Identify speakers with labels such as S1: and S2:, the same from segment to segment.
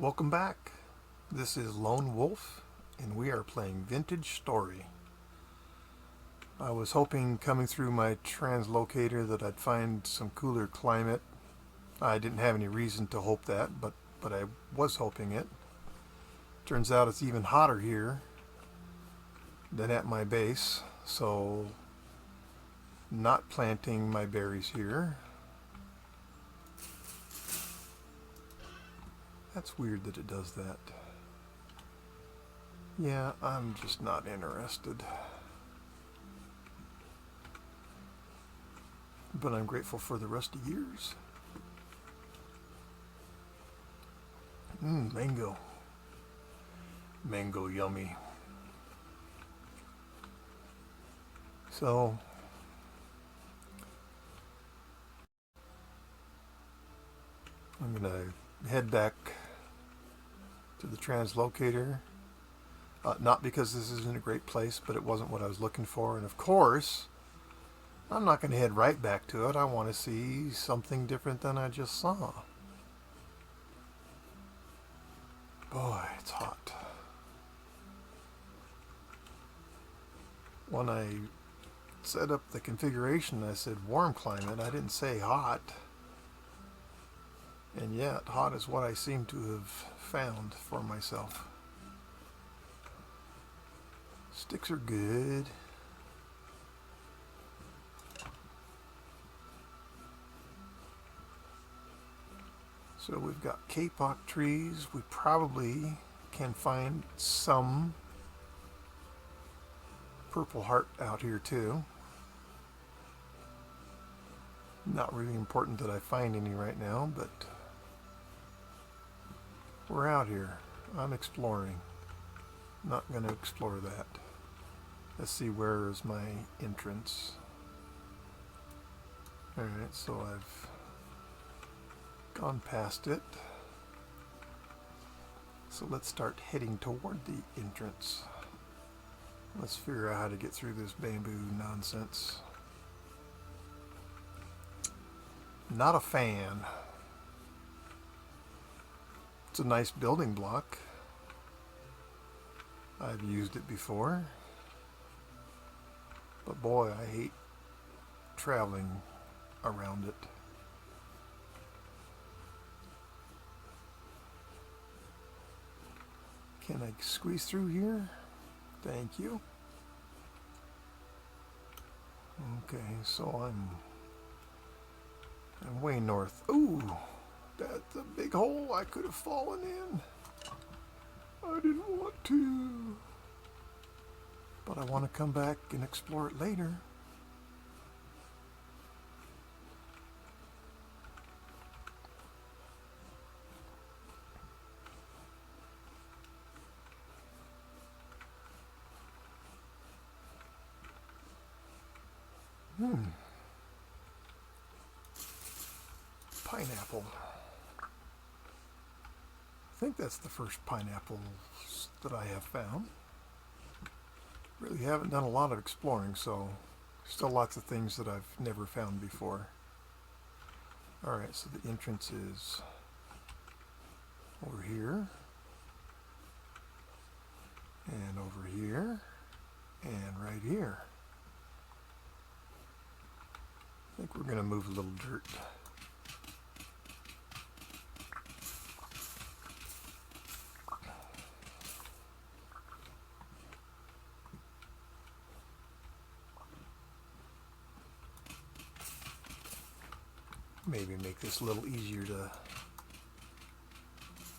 S1: Welcome back. This is Lone Wolf, and we are playing Vintage Story. I was hoping coming through my translocator that I'd find some cooler climate. I didn't have any reason to hope that, but I was hoping it. Turns out it's even hotter here than at my base, so not planting my berries here. That's weird that it does that. Yeah, I'm just not interested. But I'm grateful for the rusty years. Mango. Mango yummy. So, I'm going to head back to the translocator. Not because this isn't a great place, but it wasn't what I was looking for. And of course, I'm not going to head right back to it. I want to see something different than I just saw. Boy, it's hot. When I set up the configuration, I said warm climate. I didn't say hot. And yet, hot is what I seem to have found for myself. Sticks are good. So we've got kapok trees. We probably can find some purple heart out here too. Not really important that I find any right now, but we're out here. I'm exploring. Not going to explore that. Let's see, where is my entrance? Alright, so I've gone past it. So let's start heading toward the entrance. Let's figure out how to get through this bamboo nonsense. Not a fan. It's a nice building block. I've used it before. But boy, I hate traveling around it. Can I squeeze through here? Thank you. Okay, so I'm way north. Ooh, that's a big hole I could have fallen in. I didn't want to. But I want to come back and explore it later. Pineapple. I think that's the first pineapple that I have found. Really haven't done a lot of exploring, so still lots of things that I've never found before. Alright, so the entrance is over here, and over here, and right here. I think we're going to move a little dirt. Maybe make this a little easier to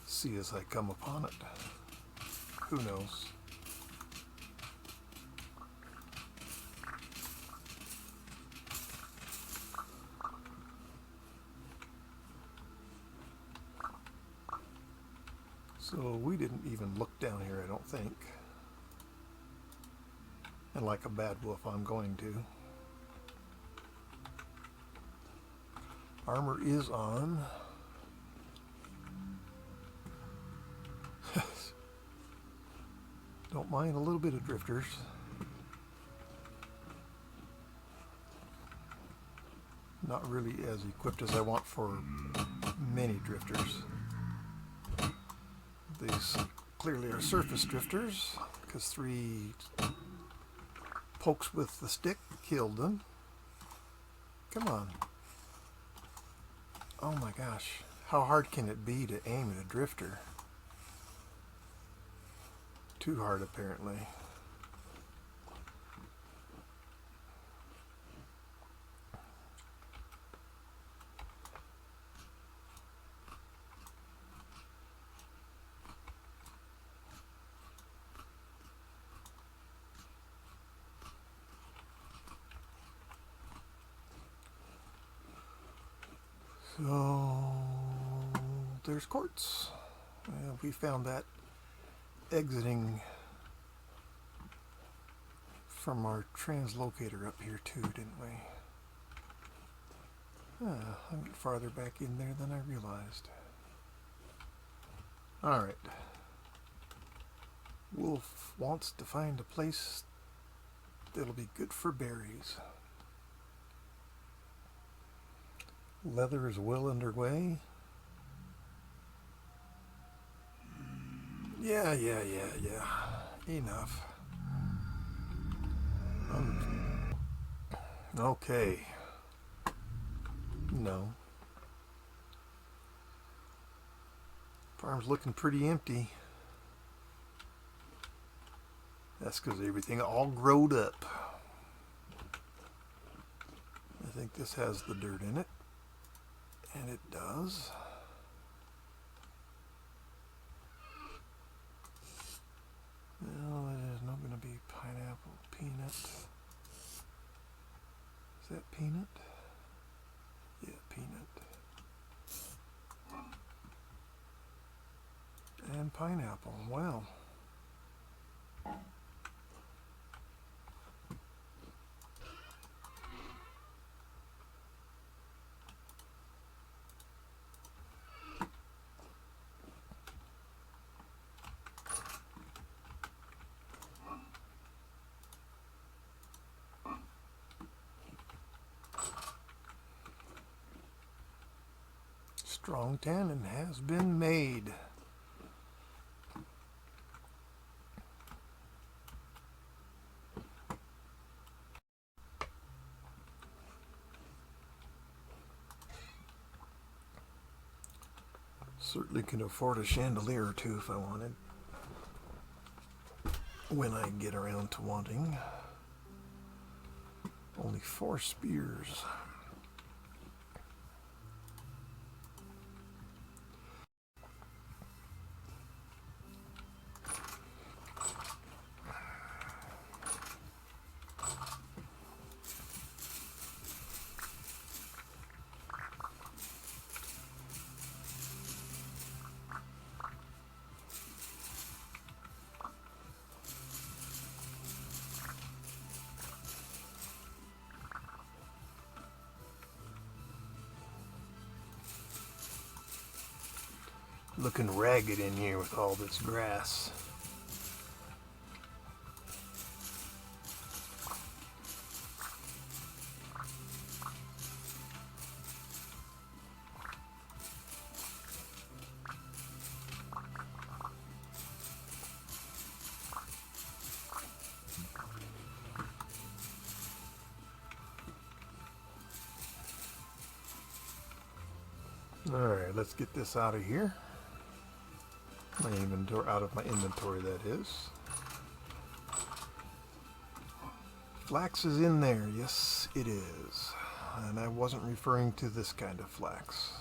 S1: see as I come upon it. Who knows? So we didn't even look down here, I don't think. And like a bad wolf, I'm going to. Armor is on. Don't mind a little bit of drifters. Not really as equipped as I want for many drifters. These clearly are surface drifters, because 3 pokes with the stick killed them. Come on. Oh my gosh. How hard can it be to aim at a drifter? Too hard, apparently. So there's quartz. We found that exiting from our translocator up here too, didn't we? I get farther back in there than I realized. Alright. Wolf wants to find a place that'll be good for berries. Leather is well underway. Yeah. Enough. Okay. No. Farm's looking pretty empty. That's because everything all growed up. I think this has the dirt in it. And it does. No, there's not going to be pineapple, peanut. Is that peanut? Yeah, peanut. And pineapple. Well. Strong tannin has been made. Certainly can afford a chandelier or two if I wanted. When I get around to wanting. Only 4 spears. Looking ragged in here with all this grass. Alright, let's get this out of here. My inventory, out of my inventory, that is. Flax is in there. Yes, it is. And I wasn't referring to this kind of flax.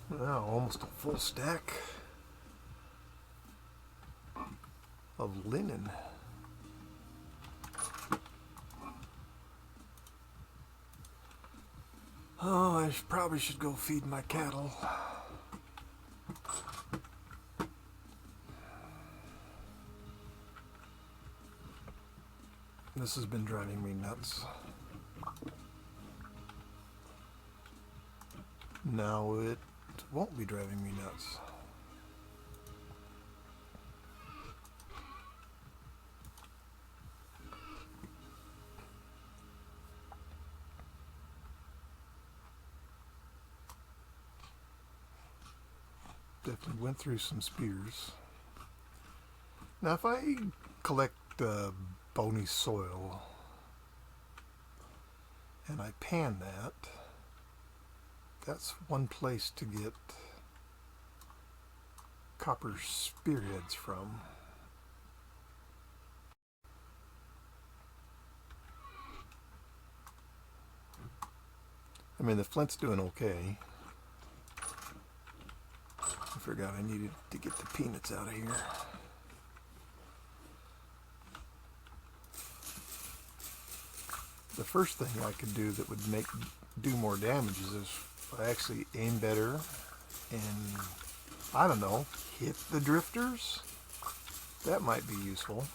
S1: Now, almost a full stack of linen. Oh, I probably should go feed my cattle. This has been driving me nuts. Now it won't be driving me nuts. Definitely went through some spears. Now if I collect bony soil and I pan that, that's one place to get copper spearheads from. I mean, the flint's doing okay. I forgot I needed to get the peanuts out of here. The first thing I could do that would do more damage is if I actually aim better and, I don't know, hit the drifters. That might be useful.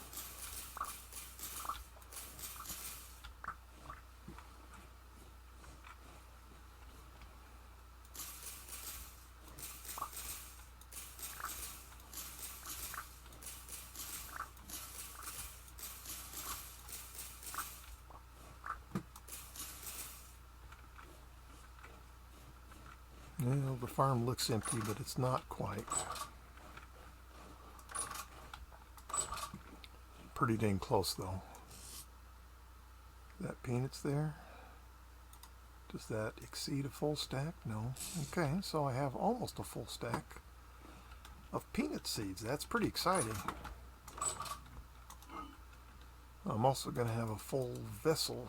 S1: Well, the farm looks empty, but it's not quite. Pretty dang close, though. That peanuts there. Does that exceed a full stack? No. Okay, so I have almost a full stack of peanut seeds. That's pretty exciting. I'm also going to have a full vessel,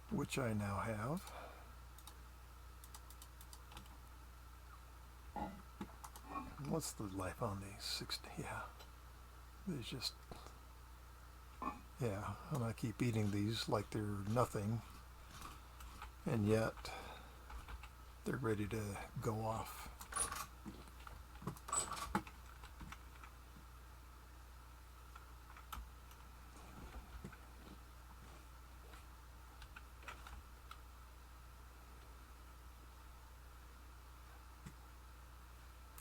S1: which I now have. What's the life on these? 60, yeah. There's just, yeah, and I keep eating these like they're nothing, and yet they're ready to go off.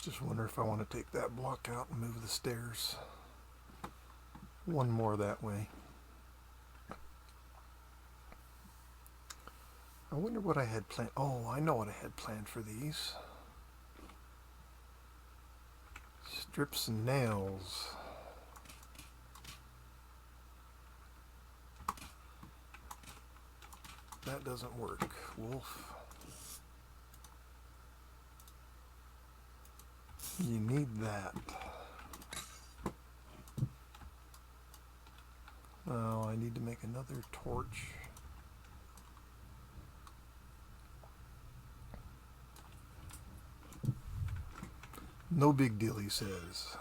S1: Just wonder if I want to take that block out and move the stairs one more that way. I wonder what I had planned. Oh, I know what I had planned for these. Strips and nails. That doesn't work, Wolf. You need that. Oh, I need to make another torch. No big deal, he says.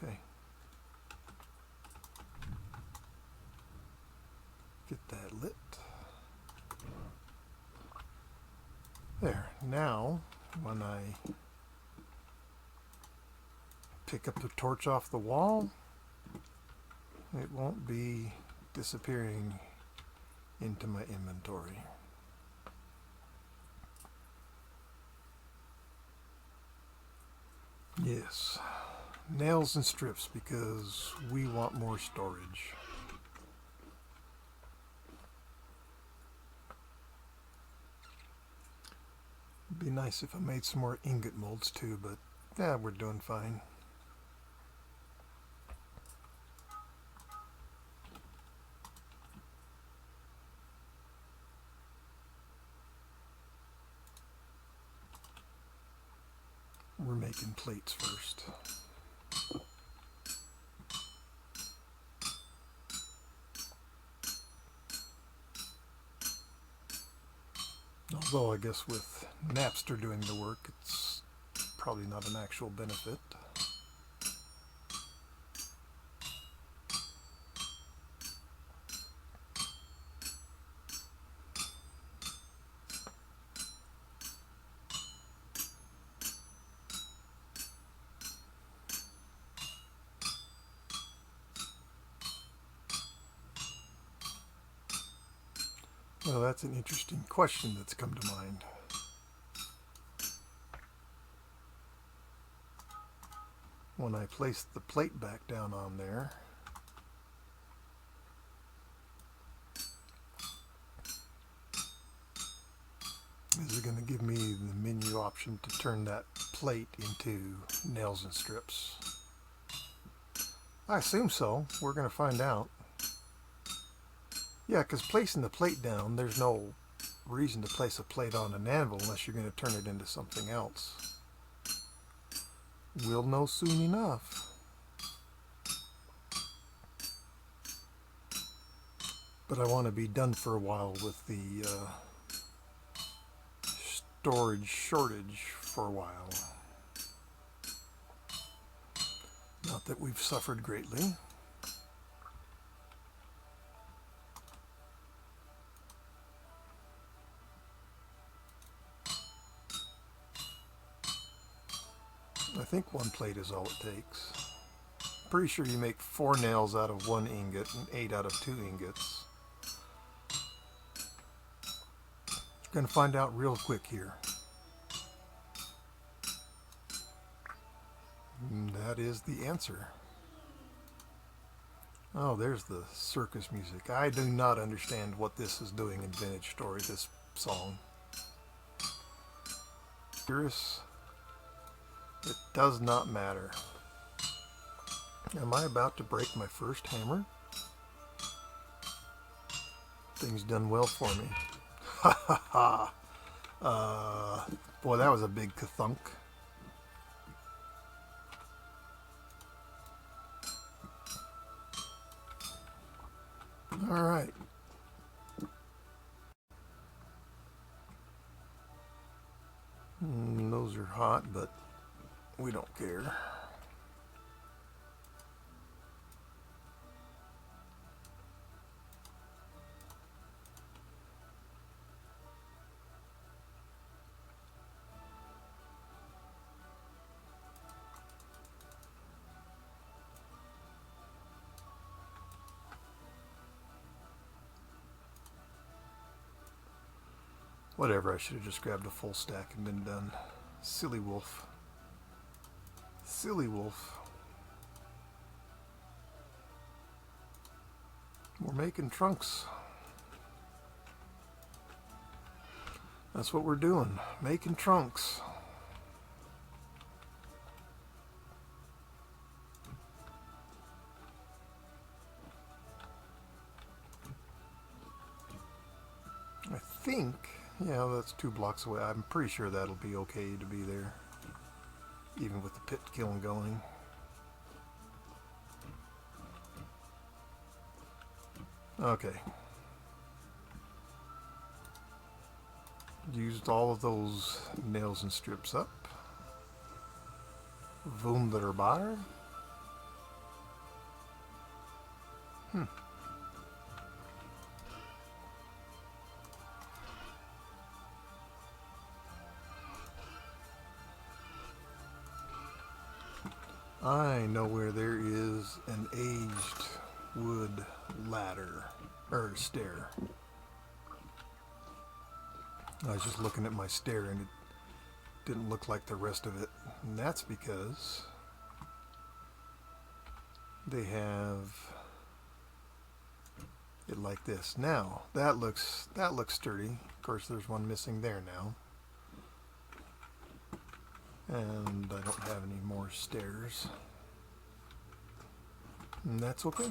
S1: Okay. Get that lit. There. Now, when I pick up the torch off the wall, it won't be disappearing into my inventory. Yes, nails and strips because we want more storage. It'd be nice if I made some more ingot molds too, but yeah, we're doing fine. We're making plates first. Although I guess with Napster doing the work, it's probably not an actual benefit. Well, that's an interesting question that's come to mind. When I place the plate back down on there, is it going to give me the menu option to turn that plate into nails and strips? I assume so. We're going to find out. Yeah, because placing the plate down, there's no reason to place a plate on an anvil unless you're going to turn it into something else. We'll know soon enough. But I want to be done for a while with the storage shortage for a while. Not that we've suffered greatly. I think one plate is all it takes. Pretty sure you make 4 nails out of 1 ingot and 8 out of 2 ingots. Going to find out real quick here. And that is the answer. Oh, there's the circus music. I do not understand what this is doing in Vintage Story, this song. Curious. It does not matter. Am I about to break my first hammer? Things done well for me. Ha ha ha. Boy, that was a big ka-thunk. All right. Those are hot, but we don't care. Whatever, I should have just grabbed a full stack and been done. Silly wolf. Silly wolf. We're making trunks. That's what we're doing. Making trunks. I think, yeah, that's 2 blocks away. I'm pretty sure that'll be okay to be there, even with the pit kiln going. Okay. Used all of those nails and strips up. Wunderbar. I know where there is an aged wood ladder, or stair. I was just looking at my stair and it didn't look like the rest of it. And that's because they have it like this. Now, that looks sturdy. Of course, there's one missing there now. And I don't have any more stairs. And that's okay.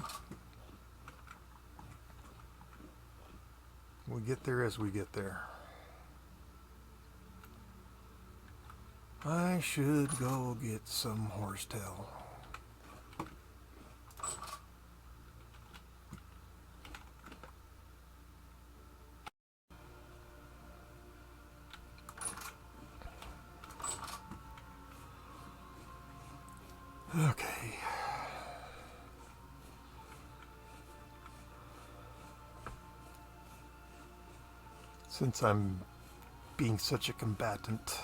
S1: We get there as we get there. I should go get some horsetail. Since I'm being such a combatant,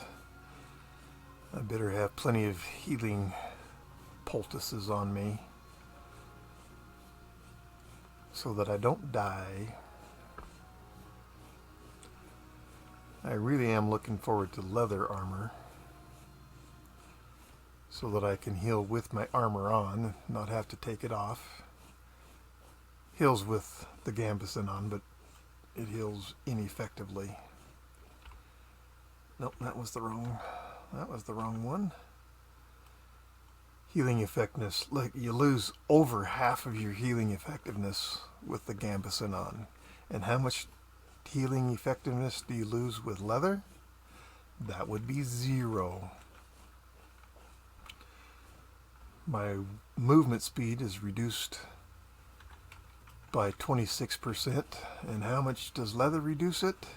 S1: I better have plenty of healing poultices on me so that I don't die. I really am looking forward to leather armor so that I can heal with my armor on, not have to take it off. Heals with the gambeson on, but it heals ineffectively. Nope, that was the wrong one. Healing effectiveness, like you lose over half of your healing effectiveness with the gambeson on. And how much healing effectiveness do you lose with leather? That would be 0. My movement speed is reduced by 26%. And how much does leather reduce it?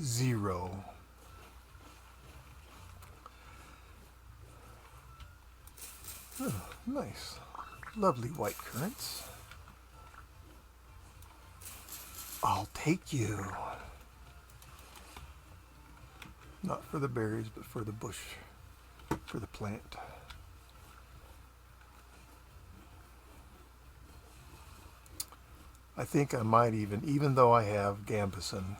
S1: 0. Oh, nice. Lovely white currants. I'll take you. Not for the berries, but for the bush, for the plant. I think I might even though I have gambeson,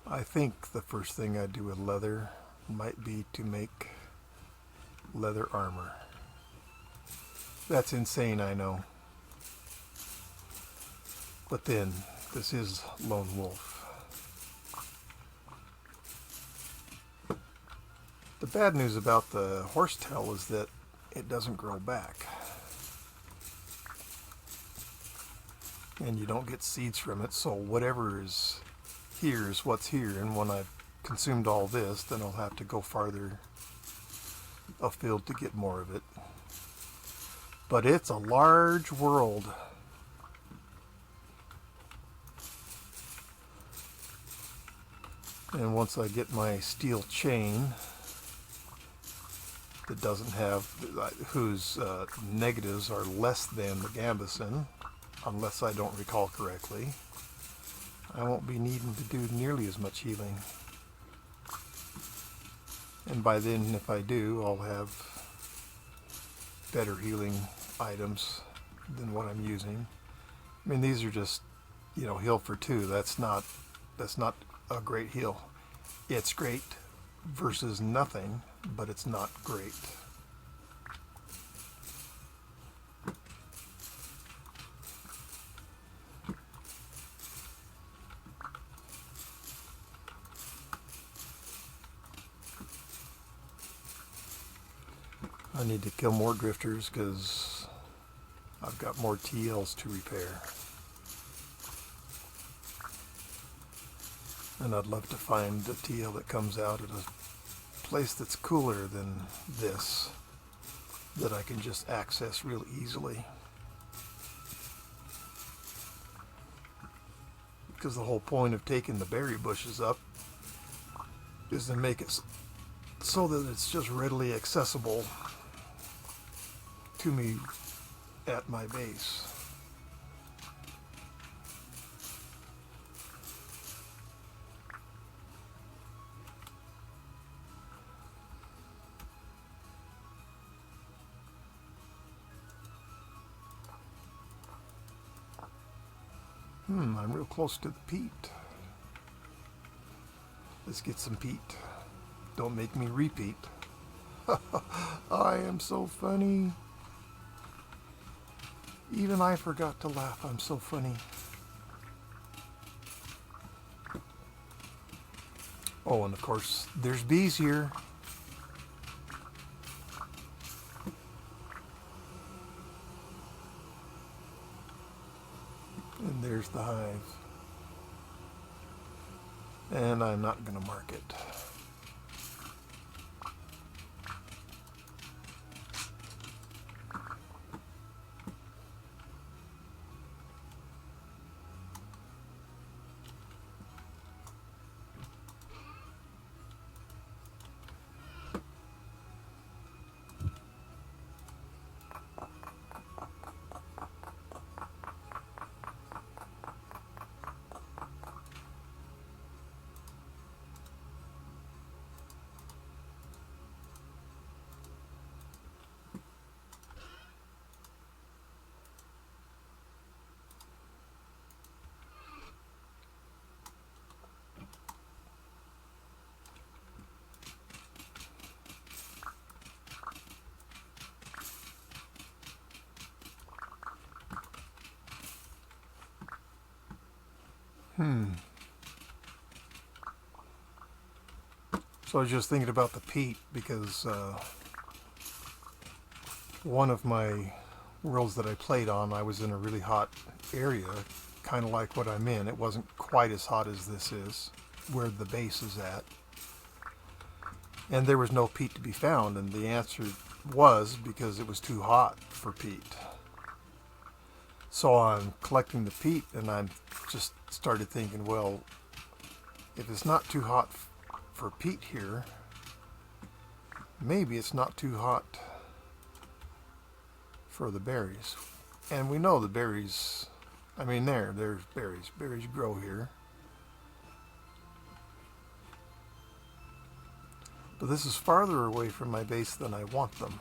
S1: I think the first thing I do with leather might be to make leather armor. That's insane, I know. But then, this is Lone Wolf. The bad news about the horsetail is that it doesn't grow back. And you don't get seeds from it, so whatever is here is what's here, and when I've consumed all this, then I'll have to go farther afield to get more of it. But it's a large world. And once I get my steel chain that doesn't have, whose negatives are less than the gambeson, unless I don't recall correctly, I won't be needing to do nearly as much healing. And by then, if I do, I'll have better healing items than what I'm using. I mean, these are just, heal for 2. That's not a great heal. It's great versus nothing, but it's not great. I need to kill more drifters because I've got more TLs to repair. And I'd love to find a TL that comes out at a place that's cooler than this, that I can just access real easily. Because the whole point of taking the berry bushes up is to make it so that it's just readily accessible to me at my base. I'm real close to the peat. Let's get some peat. Don't make me repeat. I am so funny. Even I forgot to laugh. I'm so funny. Oh, and of course, there's bees here. And there's the hive. And I'm not going to mark it. So I was just thinking about the peat because one of my worlds that I played on, I was in a really hot area, kind of like what I'm in. It wasn't quite as hot as this is, where the base is at. And there was no peat to be found, and the answer was because it was too hot for peat. So I'm collecting the peat, and I just started thinking, well, if it's not too hot for peat here, maybe it's not too hot for the berries. And we know the berries, I mean there's berries. Berries grow here. But this is farther away from my base than I want them.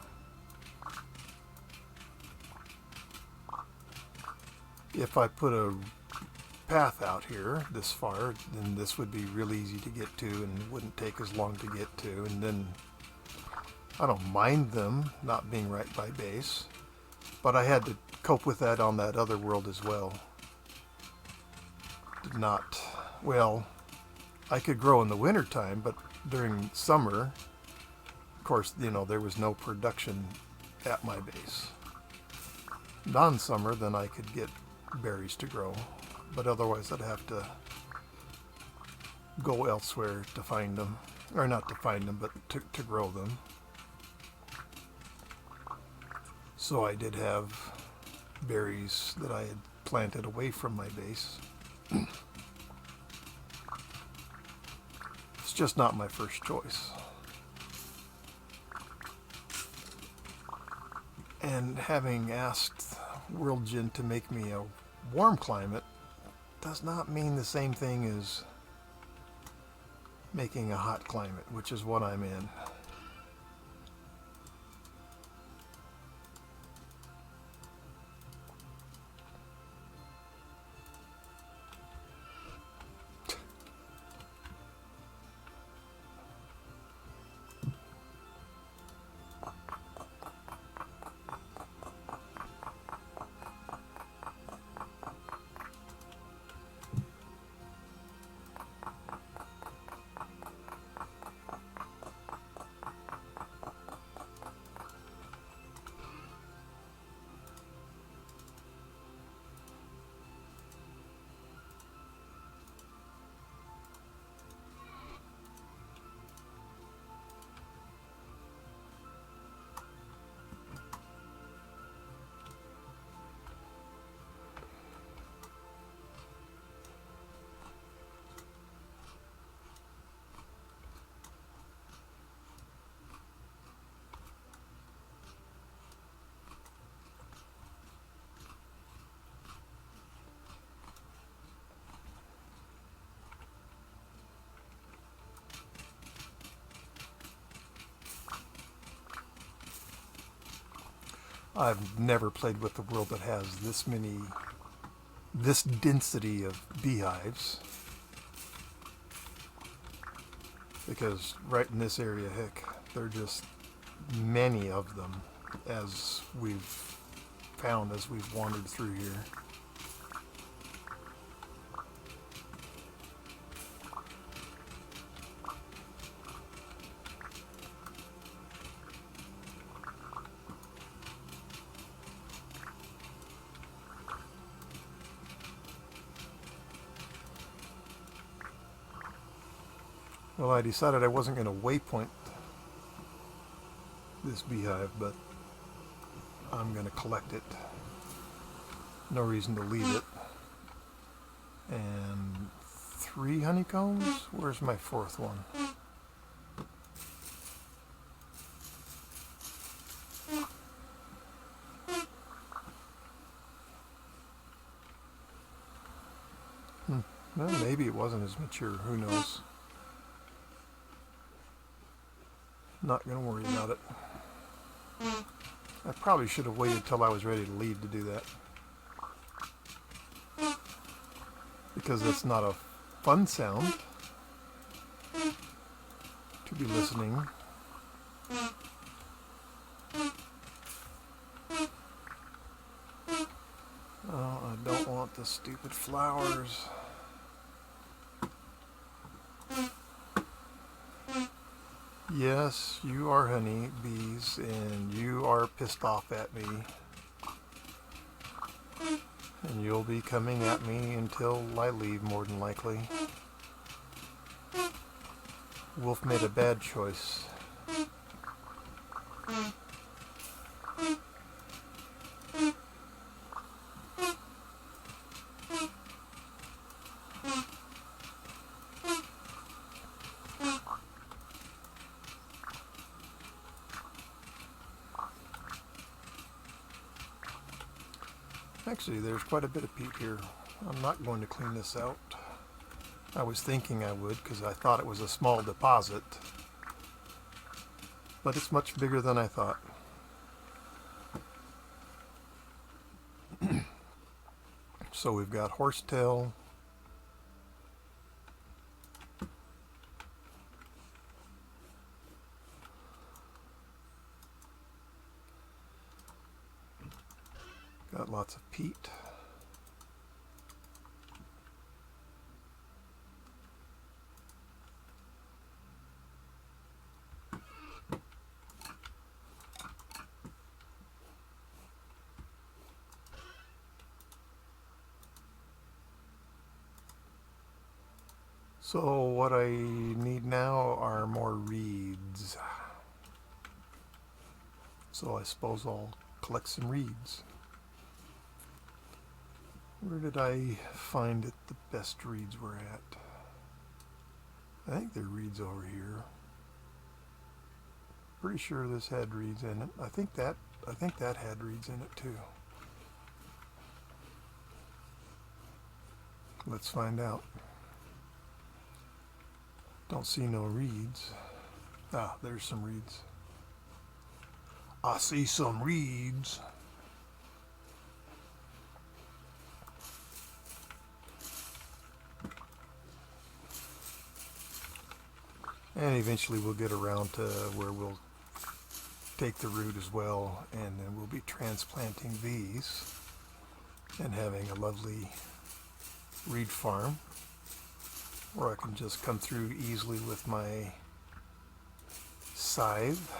S1: If I put a path out here this far, then this would be real easy to get to and it wouldn't take as long to get to. And then I don't mind them not being right by base, but I had to cope with that on that other world as well. Did not, well, I could grow in the winter time, but during summer, of course, you know, there was no production at my base. Non-summer, then I could get berries to grow, but otherwise I'd have to go elsewhere to find them, or not to find them, but to grow them. So I did have berries that I had planted away from my base. It's just not my first choice. And having asked WorldGen to make me a warm climate does not mean the same thing as making a hot climate, which is what I'm in. I've never played with a world that has this density of beehives. Because right in this area, heck, there are just many of them, as we've found as we've wandered through here. Well, I decided I wasn't going to waypoint this beehive, but I'm going to collect it. No reason to leave it. And 3 honeycombs? Where's my 4th one? Well, maybe it wasn't as mature. Who knows? Not going to worry about it. I probably should have waited till I was ready to leave to do that. Because that's not a fun sound to be listening. Oh, I don't want the stupid flowers. Yes, you are honeybees, and you are pissed off at me. And you'll be coming at me until I leave, more than likely. Wolf made a bad choice. Actually, there's quite a bit of peat here. I'm not going to clean this out. I was thinking I would because I thought it was a small deposit, but it's much bigger than I thought. So we've got horsetail, got lots of peat. So what I need now are more reeds. So I suppose I'll collect some reeds. Where did I find it the best reeds were at? I think there are reeds over here. Pretty sure this had reeds in it. I think that had reeds in it too. Let's find out. Don't see no reeds. Ah, there's some reeds. I see some reeds. And eventually we'll get around to where we'll take the root as well, and then we'll be transplanting these and having a lovely reed farm where I can just come through easily with my scythe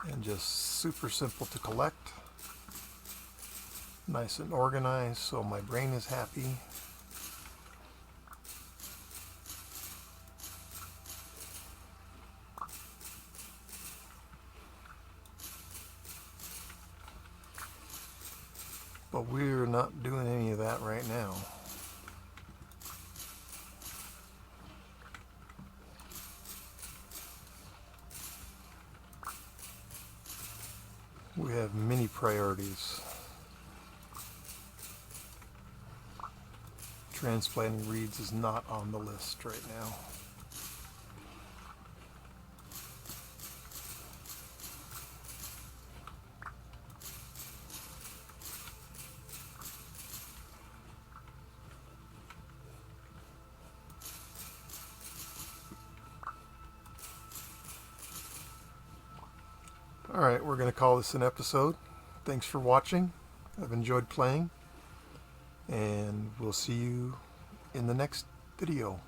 S1: and just super simple to collect, nice and organized, so my brain is happy. But we're not doing any of that right now. We have many priorities. Transplanting reeds is not on the list right now. Alright, we're going to call this an episode. Thanks for watching. I've enjoyed playing, and we'll see you in the next video.